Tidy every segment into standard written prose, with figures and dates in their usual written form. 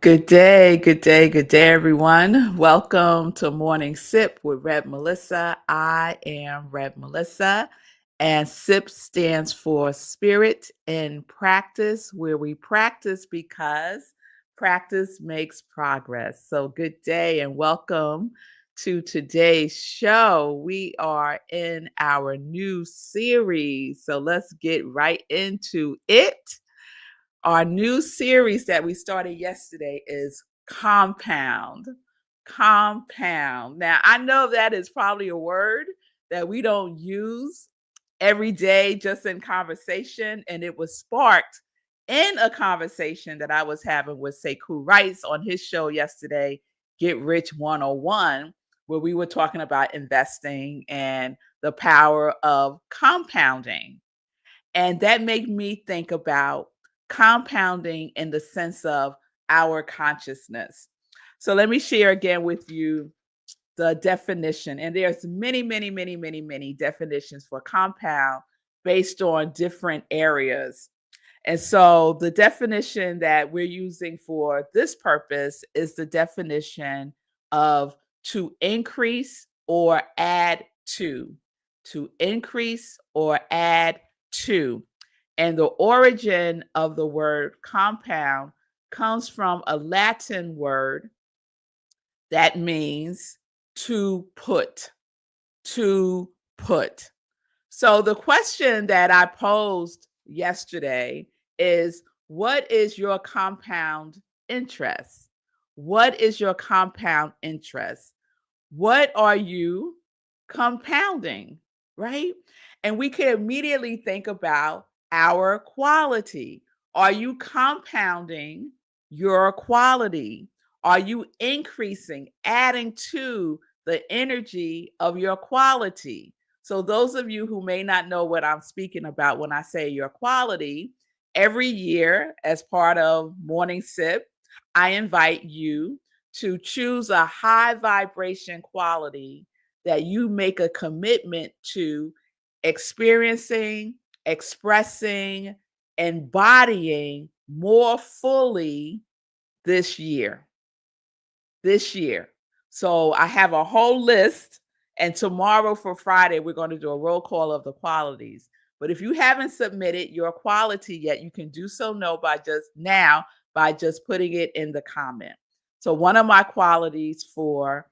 Good day, good day, good day, everyone. Welcome to Morning Sip with Reb Melissa. I am Reb Melissa, and SIP stands for Spirit in Practice, where we practice because practice makes progress. So, good day and welcome to today's show. We are in our new series, so let's get right into it. Our new series that we started yesterday is Compound. Compound. Now, I know that is probably a word that we don't use every day just in conversation, and it was sparked in a conversation that I was having with Sekou Rice on his show yesterday, Get Rich 101, where we were talking about investing and the power of compounding. And that made me think about compounding in the sense of our consciousness. So let me share again with you the definition. And there's many definitions for compound based on different areas. And so the definition that we're using for this purpose is the definition of to increase or add to increase or add to. And the origin of the word compound comes from a Latin word that means to put, to put. So the question that I posed yesterday is, what is your compound interest? What is your compound interest? What are you compounding, right? And we can immediately think about our quality. Are you compounding your quality? Are you increasing, adding to the energy of your quality? So, those of you who may not know what I'm speaking about when I say your quality, every year as part of Morning Sip, I invite you to choose a high vibration quality that you make a commitment to experiencing, expressing, embodying more fully this year. This year. So I have a whole list, and tomorrow for Friday, we're going to do a roll call of the qualities. But if you haven't submitted your quality yet, you can do so by just putting it in the comment. So one of my qualities for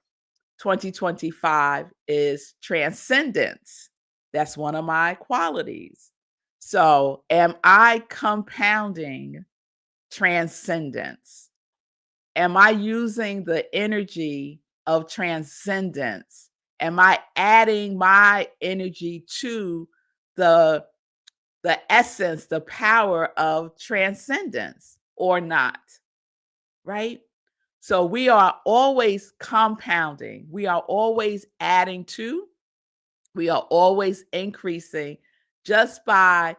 2025 is transcendence. That's one of my qualities. So, am I compounding transcendence? Am I using the energy of transcendence? Am I adding my energy to the essence, the power of transcendence or not? Right? So we are always compounding. We are always adding to. We are always increasing just by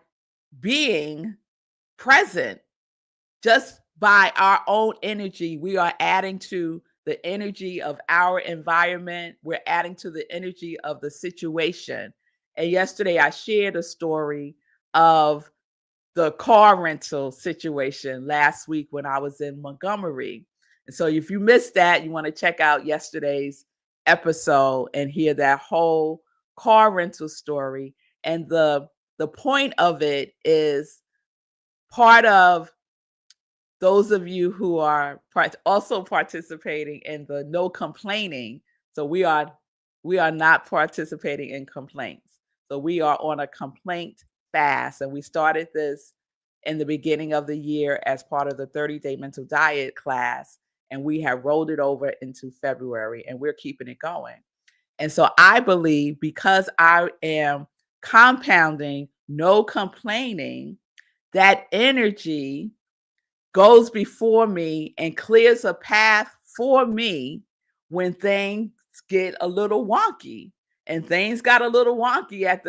being present, just by our own energy. We are adding to the energy of our environment. We're adding to the energy of the situation. And yesterday I shared a story of the car rental situation last week when I was in Montgomery. And so if you missed that, you want to check out yesterday's episode and hear that whole car rental story. And the point of it is part of those of you who are also participating in the no complaining. So we are not participating in complaints. So we are on a complaint fast, and we started this in the beginning of the year as part of the 30-day mental diet class, and we have rolled it over into February, and we're keeping it going. And so I believe because I am compounding no complaining, that energy goes before me and clears a path for me when things get a little wonky. And things got a little wonky at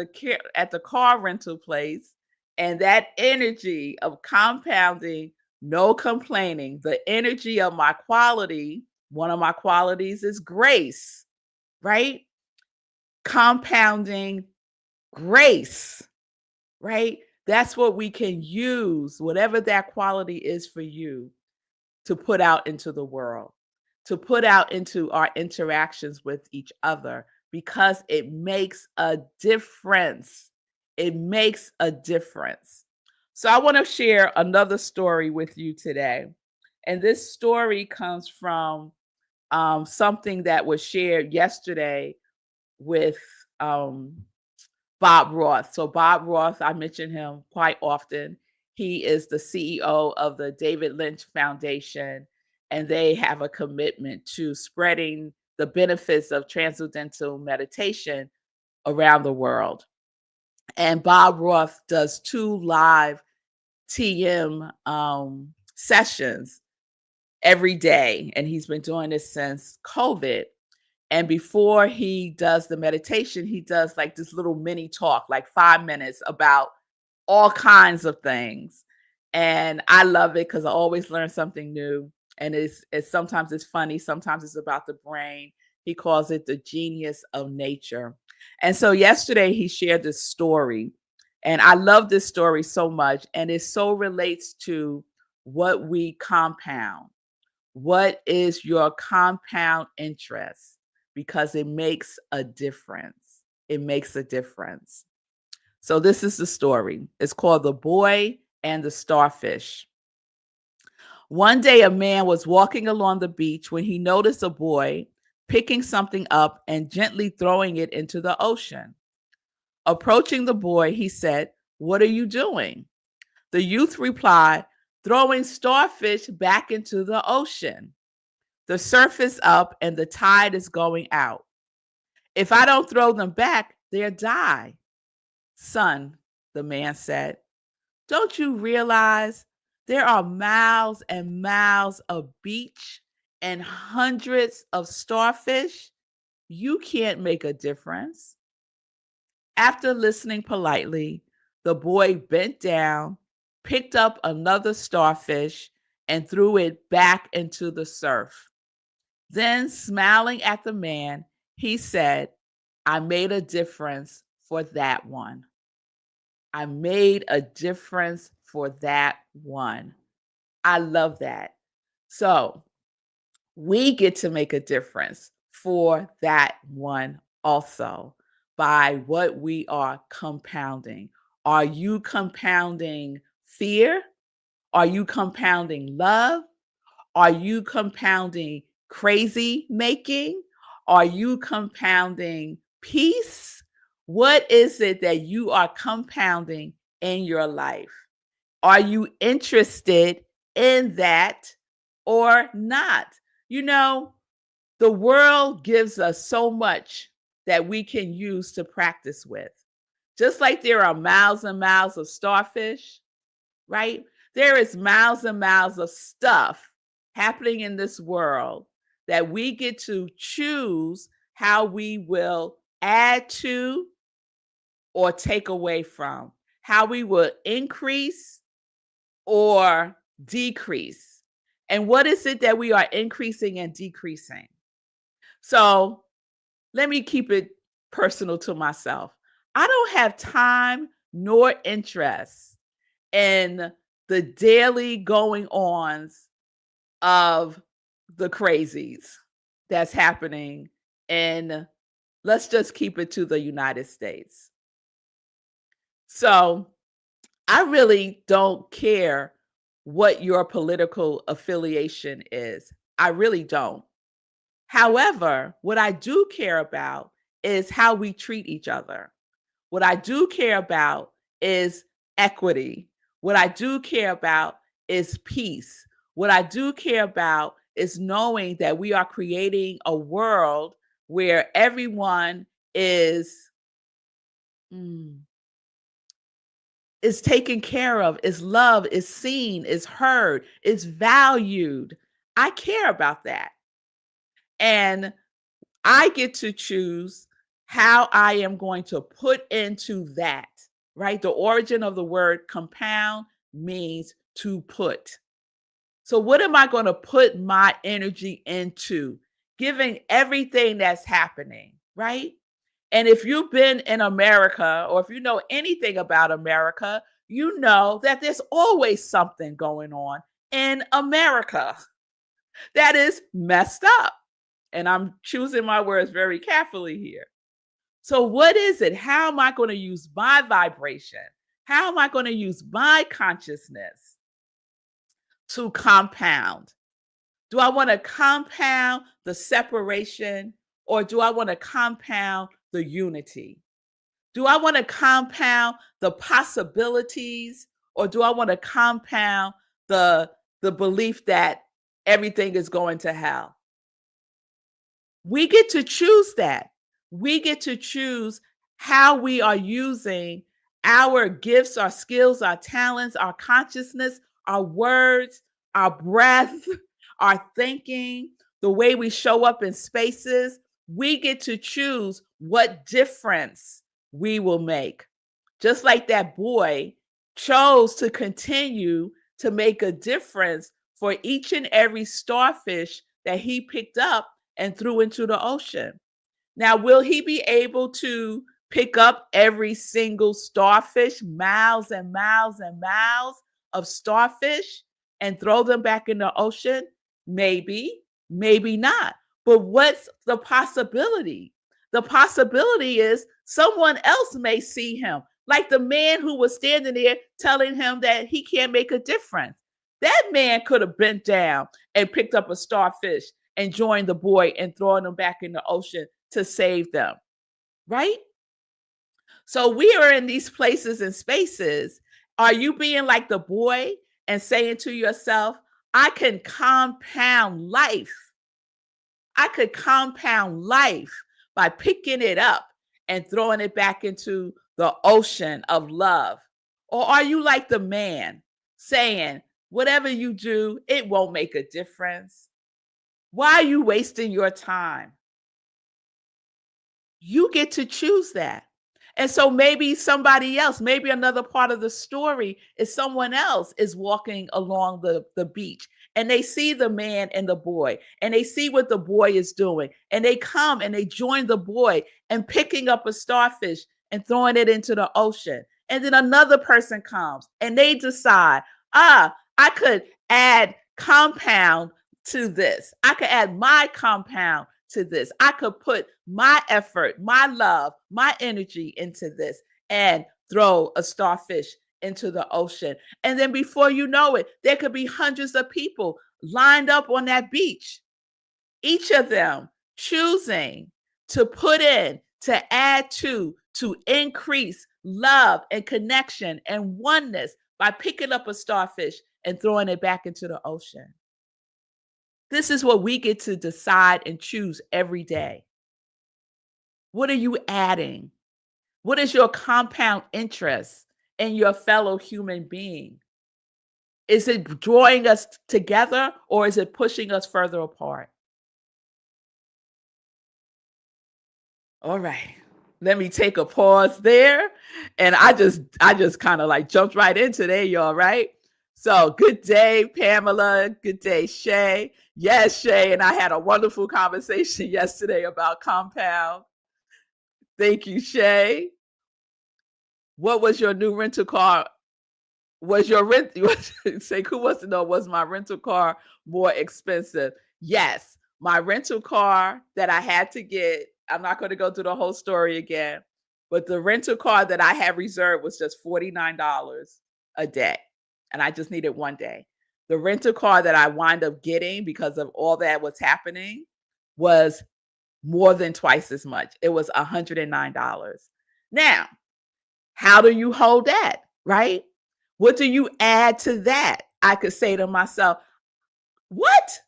the car rental place. And that energy of compounding, no complaining, the energy of my quality, one of my qualities is grace, right? Compounding grace, right? That's what we can use, whatever that quality is for you. to put out into the world, to put out into our interactions with each other, because it makes a difference. It makes a difference. So I want to share another story with you today. And this story comes from something that was shared yesterday with um, Bob Roth. So Bob Roth, I mention him quite often. He is the CEO of the David Lynch Foundation, and they have a commitment to spreading the benefits of transcendental meditation around the world. And Bob Roth does 2 live TM sessions every day, and he's been doing this since COVID. And before he does the meditation, he does like this little mini talk, like 5 minutes, about all kinds of things. And I love it because I always learn something new. And it's sometimes it's funny, sometimes it's about the brain. He calls it the genius of nature. And so yesterday he shared this story. And I love this story so much. And it so relates to what we compound. What is your compound interest? Because it makes a difference. It makes a difference. So this is the story. It's called The Boy and the Starfish. One day a man was walking along the beach when he noticed a boy picking something up and gently throwing it into the ocean. Approaching the boy, he said, "What are you doing?" The youth replied, "Throwing starfish back into the ocean. The surf is up and the tide is going out. If I don't throw them back, they'll die." "Son," the man said, "don't you realize there are miles and miles of beach and hundreds of starfish? You can't make a difference." After listening politely, the boy bent down, picked up another starfish, and threw it back into the surf. Then, smiling at the man, he said, "I made a difference for that one. I made a difference for that one." I love that. So, we get to make a difference for that one also by what we are compounding. Are you compounding fear? Are you compounding love? Are you compounding crazy making? Are you compounding peace? What is it that you are compounding in your life? Are you interested in that or not? You know, the world gives us so much that we can use to practice with. Just like there are miles and miles of starfish, right? There is miles and miles of stuff happening in this world that we get to choose how we will add to or take away from, how we will increase or decrease. And what is it that we are increasing and decreasing? So let me keep it personal to myself. I don't have time nor interest in the daily going ons of the crazies that's happening in, let's just keep it to the United States. So I really don't care what your political affiliation is. I really don't. However, what I do care about is how we treat each other. What I do care about is equity. What I do care about is peace. What I do care about is knowing that we are creating a world where everyone mm, is taken care of, is loved, is seen, is heard, is valued. I care about that. And I get to choose how I am going to put into that, right? The origin of the word compound means to put. So, what am I going to put my energy into? Giving everything that's happening, right? And if you've been in America or if you know anything about America, you know that there's always something going on in America. That is messed up. And I'm choosing my words very carefully here. So, what is it? How am I going to use my vibration? How am I going to use my consciousness to compound? Do I want to compound the separation or do I want to compound the unity? Do I want to compound the possibilities or do I want to compound the belief that everything is going to hell? We get to choose that. We get to choose how we are using our gifts, our skills, our talents, our consciousness, our words, our breath, our thinking, the way we show up in spaces. We get to choose what difference we will make. Just like that boy chose to continue to make a difference for each and every starfish that he picked up and threw into the ocean. Now, will he be able to pick up every single starfish, miles and miles and miles of starfish, and throw them back in the ocean? Maybe, maybe not. But what's the possibility? The possibility is someone else may see him, like the man who was standing there telling him that he can't make a difference. That man could have bent down and picked up a starfish and joined the boy and throwing them back in the ocean to save them, right? So we are in these places and spaces. Are you being like the boy and saying to yourself, I can compound life? I could compound life by picking it up and throwing it back into the ocean of love. Or are you like the man saying, whatever you do, it won't make a difference? Why are you wasting your time? You get to choose that. And so maybe somebody else, maybe another part of the story is someone else is walking along the beach and they see the man and the boy and they see what the boy is doing and they come and they join the boy and picking up a starfish and throwing it into the ocean. And then another person comes and they decide, I could add compound to this. I could add my compound to this. I could put my effort, my love, my energy into this and throw a starfish into the ocean. And then before you know it, there could be hundreds of people lined up on that beach, each of them choosing to put in, to add to increase love and connection and oneness by picking up a starfish and throwing it back into the ocean. This is what we get to decide and choose every day. What are you adding? What is your compound interest in your fellow human being? Is it drawing us together or is it pushing us further apart? All right. Let me take a pause there. And I just kind of like jumped right into there, y'all, right? So good day, Pamela. Good day, Shay. Yes, Shay. And I had a wonderful conversation yesterday about compound. Thank you, Shay. What was your new rental car? Was your rent? Say, who wants to know? Was my rental car more expensive? Yes, my rental car that I had to get. I'm not going to go through the whole story again, but the rental car that I had reserved was just $49 a day, and I just needed one day. The rental car that I wind up getting because of all that was happening was more than twice as much. It was $109. Now, how do you hold that, right? What do you add to that? I could say to myself, what?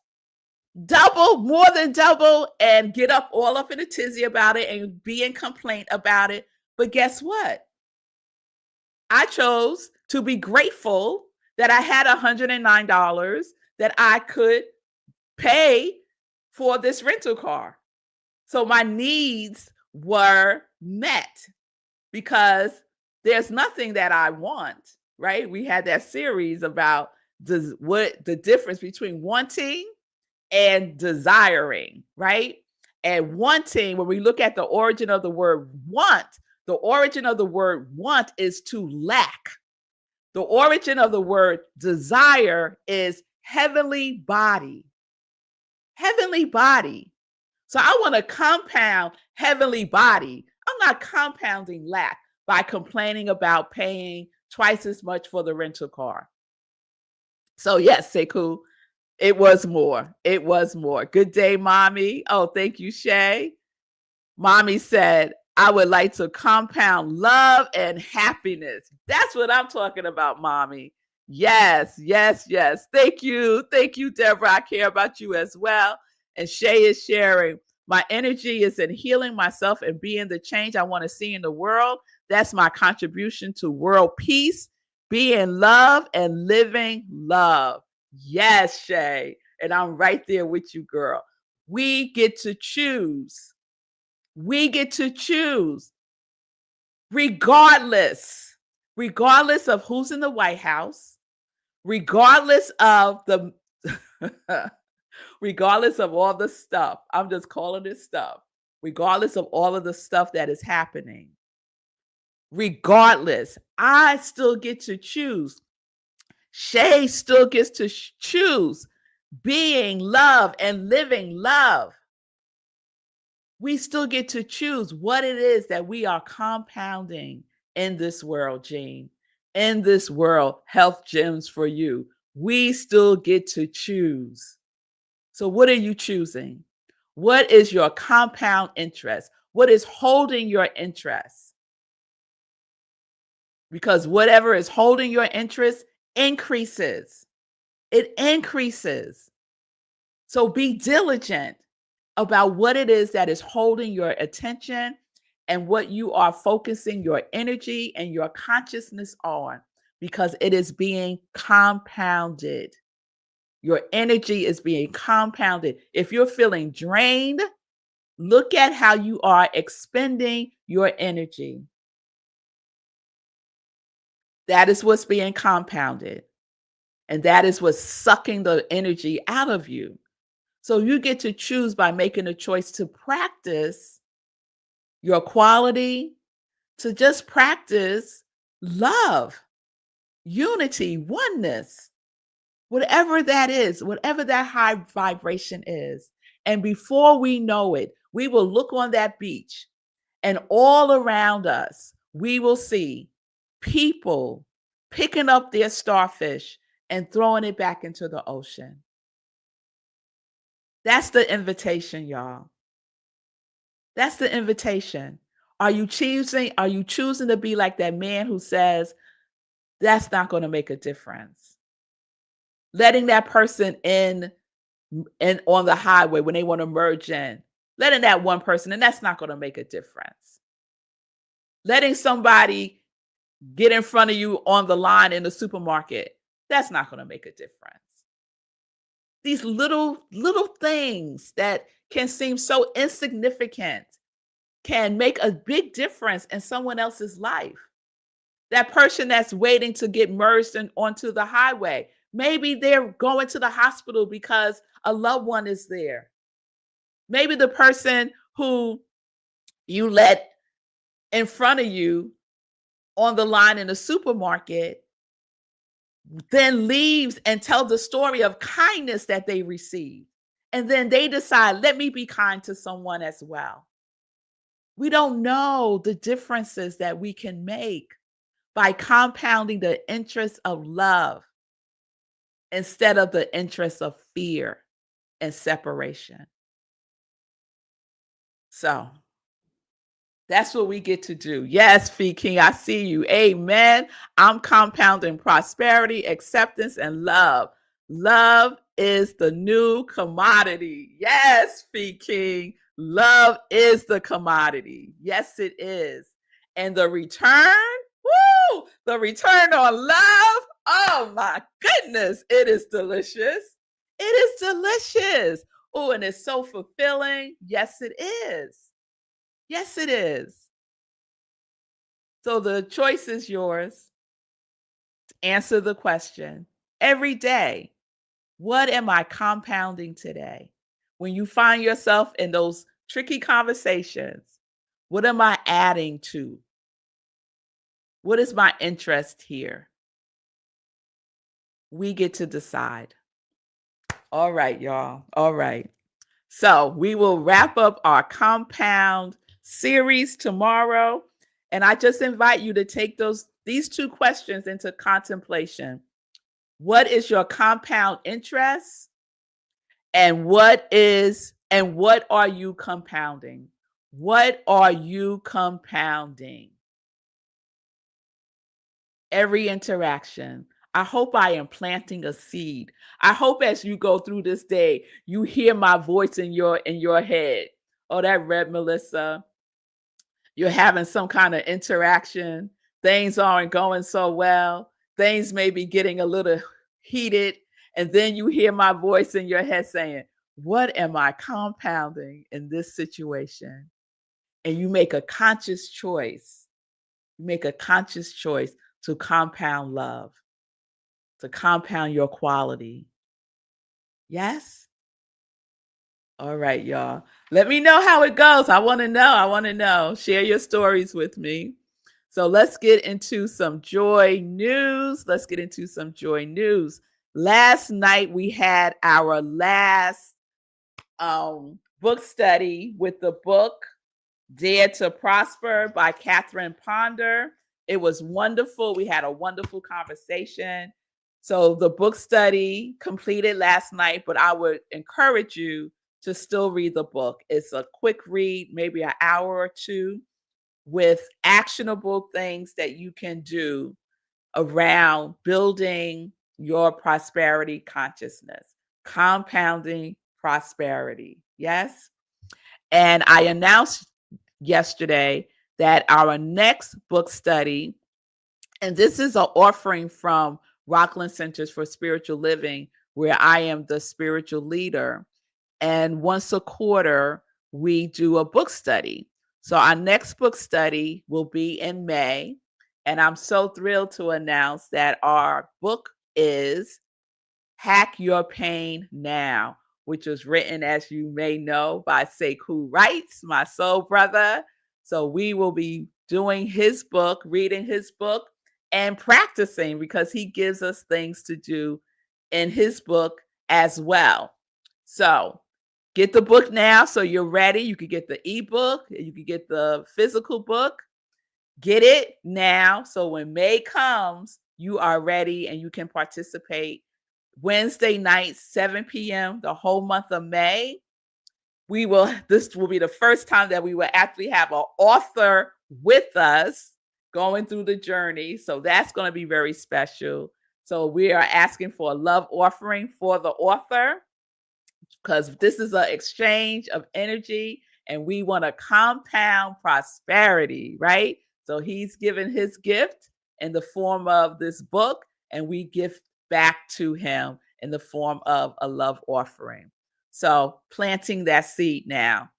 Double, more than double, and get up all up in a tizzy about it and be in complaint about it. But guess what? I chose to be grateful that I had $109 that I could pay for this rental car. So my needs were met because there's nothing that I want, right? We had that series about what the difference between wanting and desiring, right? And wanting, when we look at the origin of the word want, the origin of the word want is to lack. The origin of the word desire is heavenly body. heavenly body. So I want to compound heavenly body. I'm not compounding lack by complaining about paying twice as much for the rental car. So yes, Sekou, it was more. It was more. Good day, mommy. Oh, thank you, Shay. Mommy said, I would like to compound love and happiness. That's what I'm talking about, mommy. Yes, yes, yes. Thank you. Thank you, Deborah. I care about you as well. And Shay is sharing. My energy is in healing myself and being the change I want to see in the world. That's my contribution to world peace, being love and living love. Yes, Shay. And I'm right there with you, girl. We get to choose. We get to choose regardless, regardless of who's in the White House, regardless of the regardless of all the stuff. I'm just calling it stuff. Regardless of all of the stuff that is happening. Regardless, I still get to choose. Shay still gets to choose being love and living love. We still get to choose what it is that we are compounding in this world, Jean. In this world, health gems for you. We still get to choose. So, what are you choosing? What is your compound interest? What is holding your interest? Because whatever is holding your interest increases. It increases. So, be diligent about what it is that is holding your attention and what you are focusing your energy and your consciousness on, because it is being compounded. Your energy is being compounded. If you're feeling drained, look at how you are expending your energy. That is what's being compounded. And that is what's sucking the energy out of you. So you get to choose by making a choice to practice your quality, to just practice love, unity, oneness, whatever that is, whatever that high vibration is. And before we know it, we will look on that beach and all around us, we will see people picking up their starfish and throwing it back into the ocean. That's the invitation, y'all. That's the invitation. Are you choosing to be like that man who says that's not going to make a difference? Letting that person in on the highway when they want to merge in, letting that one person, and that's not going to make a difference. Letting somebody get in front of you on the line in the supermarket, that's not going to make a difference. These little things that can seem so insignificant can make a big difference in someone else's life. That person that's waiting to get merged onto the highway, maybe they're going to the hospital because a loved one is there. Maybe the person who you let in front of you on the line in the supermarket then leaves and tells the story of kindness that they received. And then they decide, let me be kind to someone as well. We don't know the differences that we can make by compounding the interest of love instead of the interest of fear and separation. So that's what we get to do. Yes, Fee King, I see you. Amen. I'm compounding prosperity, acceptance, and love. Love is the new commodity. Yes, Fee King. Love is the commodity. Yes, it is. And the return, woo, the return on love. Oh my goodness, it is delicious. It is delicious. Oh, and it's so fulfilling. Yes, it is. Yes, it is. So the choice is yours. Answer the question every day. What am I compounding today? When you find yourself in those tricky conversations, what am I adding to? What is my interest here? We get to decide. All right, y'all. All right. So we will wrap up our compound series tomorrow. And I just invite you to take these two questions into contemplation. What is your compound interest? And what are you compounding? What are you compounding? Every interaction. I hope I am planting a seed. I hope as you go through this day, you hear my voice in your head. Oh, that Red Melissa, you're having some kind of interaction. Things aren't going so well. Things may be getting a little heated. And then you hear my voice in your head saying, what am I compounding in this situation? And you make a conscious choice. You make a conscious choice to compound love, to compound your quality. Yes? All right, y'all. Let me know how it goes. I want to know. I want to know. Share your stories with me. So let's get into some joy news. Let's get into some joy news. Last night we had our last book study with the book Dare to Prosper by Catherine Ponder. It was wonderful. We had a wonderful conversation. So the book study completed last night, but I would encourage you to still read the book. It's a quick read, maybe an hour or two, with actionable things that you can do around building your prosperity consciousness, compounding prosperity. Yes. And I announced yesterday that our next book study, and this is an offering from Rockland Centers for Spiritual Living, where I am the spiritual leader. And once a quarter, we do a book study. So our next book study will be in May. And I'm so thrilled to announce that our book is Hack Your Pain Now, which was written, as you may know, by Sekou Wrights, my soul brother. So we will be doing his book, reading his book, and practicing because he gives us things to do in his book as well. So get the book now so you're ready. You could get the ebook, you could get the physical book. Get it now so when May comes, you are ready and you can participate. Wednesday nights, 7 p.m., the whole month of May. This will be the first time that we will actually have an author with us going through the journey. So that's going to be very special. So we are asking for a love offering for the author, because this is an exchange of energy and we want to compound prosperity, right? So he's given his gift in the form of this book, and we give back to him in the form of a love offering. So planting that seed now.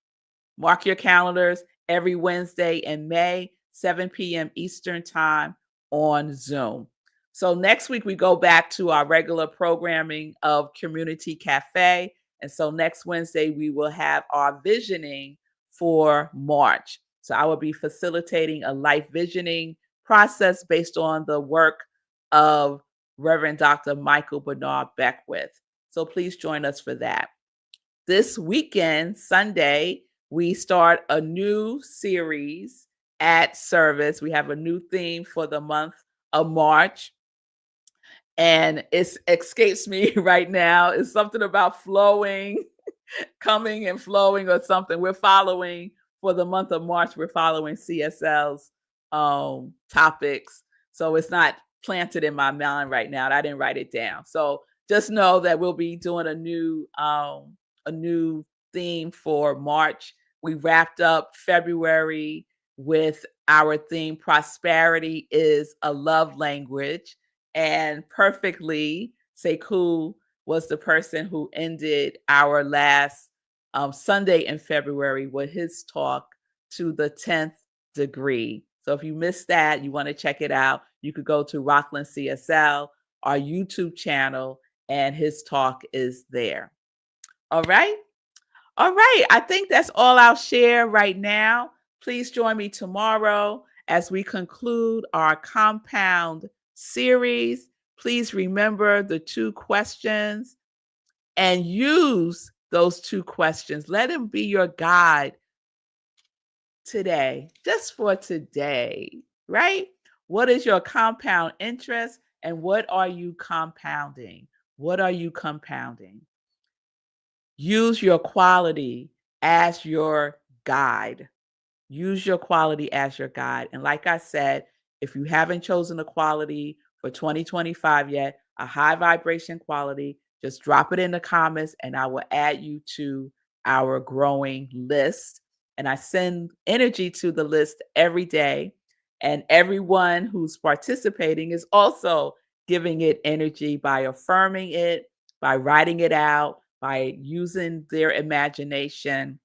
Mark your calendars every Wednesday in May, 7 p.m. Eastern Time on Zoom. So next week, we go back to our regular programming of Community Cafe. And so next Wednesday, we will have our visioning for March. So I will be facilitating a life visioning process based on the work of Reverend Dr. Michael Bernard Beckwith. So please join us for that. This weekend, Sunday, we start a new series at Service. We have a new theme for the month of March. And it escapes me right now. It's something about flowing, coming and flowing or something. We're following for the month of March, we're following CSL's topics. So it's not planted in my mind right now. I didn't write it down. So just know that we'll be doing a new theme for March. We wrapped up February with our theme, Prosperity is a Love Language. And perfectly, Sekou was the person who ended our last Sunday in February with his talk, To the 10th Degree. So if you missed that, you want to check it out, you could go to Rockland CSL, our YouTube channel, and his talk is there. All right. All right. I think that's all I'll share right now. Please join me tomorrow as we conclude our compound series. Please remember the two questions and use those two questions. Let him be your guide today, just for today, right? What is your compound interest and what are you compounding? What are you compounding? Use your quality as your guide. Use your quality as your guide. And like I said, if you haven't chosen a quality for 2025 yet, a high vibration quality, just drop it in the comments and I will add you to our growing list. And I send energy to the list every day. And everyone who's participating is also giving it energy by affirming it, by writing it out, by using their imagination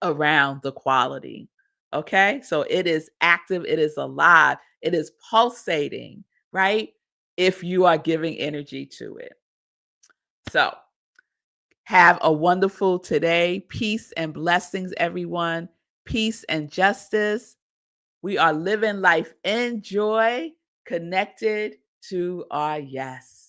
around the quality. Okay. So it is active, it is alive, it is pulsating, right? If you are giving energy to it. So have a wonderful today. Peace and blessings, everyone. Peace and justice. We are living life in joy, connected to our yes.